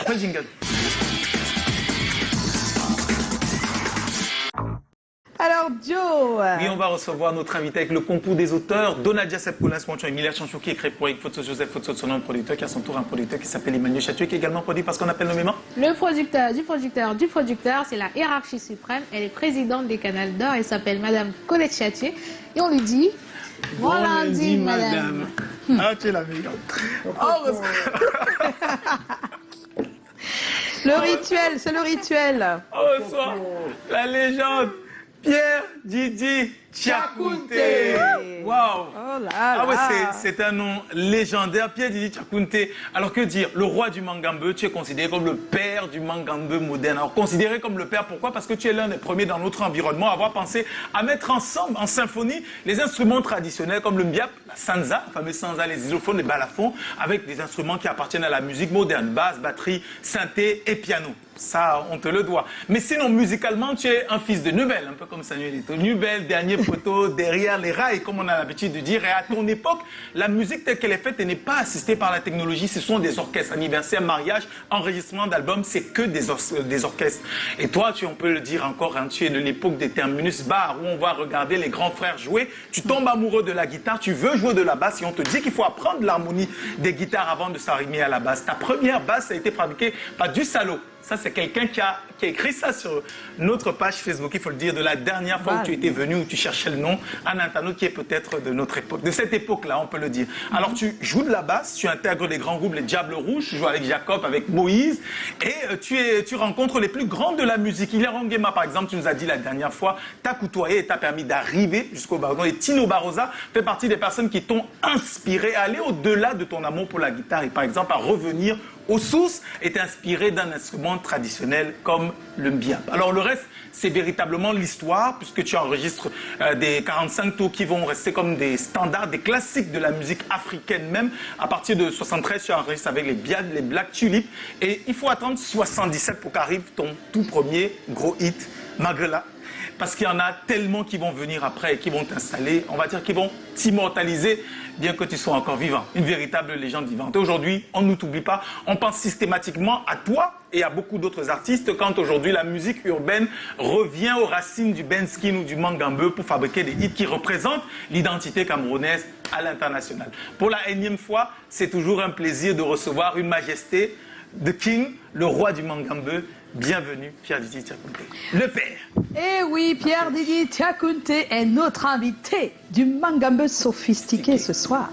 Après le jingle. Alors, Joe. Oui, on va recevoir notre invité avec le concours des auteurs, Donadia Sepkolas, Ponchon et Miller Chanchou, qui écrit pour Photo Joseph Photo de son nom producteur, qui a son tour un producteur qui s'appelle Emmanuel Chatué, qui est également produit par ce qu'on appelle nommément Le producteur du producteur du producteur, c'est la hiérarchie suprême. Elle est présidente des Canals d'Or. Elle s'appelle Madame Colette Chatué. Et on lui dit... Bon lundi, madame. Ah, tu es la meilleure. Le rituel, c'est le rituel. Au revoir la légende Pierre Didi Tchakounte. Waouh. Oh là Ah ouais, là. c'est un nom légendaire, Pierre Didi Tchakounte. Alors que dire, le roi du mangambeu, tu es considéré comme le père du mangambeu moderne. Alors considéré comme le père, pourquoi? Parce que tu es l'un des premiers dans notre environnement à avoir pensé à mettre ensemble, en symphonie, les instruments traditionnels comme le mbiap, la sanza, la fameuse sanza, les xylophones, les balafons, avec des instruments qui appartiennent à la musique moderne, basse, batterie, synthé et piano. Ça, on te le doit. Mais sinon, musicalement, tu es un fils de Nubel, un peu comme Samuel Eto'o. Nubel, dernier poteau, derrière les rails, comme on a l'habitude de dire. Et à ton époque, la musique telle qu'elle est faite, elle n'est pas assistée par la technologie. Ce sont des orchestres, anniversaire, mariage, enregistrement d'albums, c'est que des orchestres. Et toi, on peut le dire encore, hein, tu es de l'époque des terminus bar, où on va regarder les grands frères jouer. Tu tombes amoureux de la guitare, tu veux jouer de la basse, et on te dit qu'il faut apprendre l'harmonie des guitares avant de s'arrimer à la basse. Ta première basse a été fabriquée par Dussalo. Ça, c'est quelqu'un qui a écrit ça sur notre page Facebook, il faut le dire, de la dernière fois où tu étais venu, où tu cherchais le nom, un internaute qui est peut-être de notre époque, de cette époque-là, on peut le dire. Alors, tu joues de la basse, tu intègres les grands groupes, les Diables Rouges, tu joues avec Jacob, avec Moïse, et tu rencontres les plus grands de la musique. Hilaire Nguema, par exemple, tu nous as dit la dernière fois, t'a côtoyé et t'a permis d'arriver jusqu'au Baron. Et Tino Barroza fait partie des personnes qui t'ont inspiré à aller au-delà de ton amour pour la guitare et, par exemple, à revenir aux sources, est inspiré d'un instrument traditionnel comme le mbiap. Alors le reste, c'est véritablement l'histoire, puisque tu enregistres des 45 tours qui vont rester comme des standards, des classiques de la musique africaine même. À partir de 73, tu enregistres avec les Biad, les Black Tulip, et il faut attendre 77 pour qu'arrive ton tout premier gros hit, Magela. Parce qu'il y en a tellement qui vont venir après et qui vont t'installer, on va dire qu'ils vont t'immortaliser, bien que tu sois encore vivant. Une véritable légende vivante. Et aujourd'hui, on ne t'oublie pas, on pense systématiquement à toi et à beaucoup d'autres artistes quand aujourd'hui la musique urbaine revient aux racines du benskin ou du mangambeu pour fabriquer des hits qui représentent l'identité camerounaise à l'international. Pour la énième fois, c'est toujours un plaisir de recevoir une majesté, The King, le roi du mangambeu. Bienvenue, Pierre Didi Tchakounte, le père. Eh oui, Pierre Didi Tchakounte est notre invité du mangambeu sophistiqué ce soir.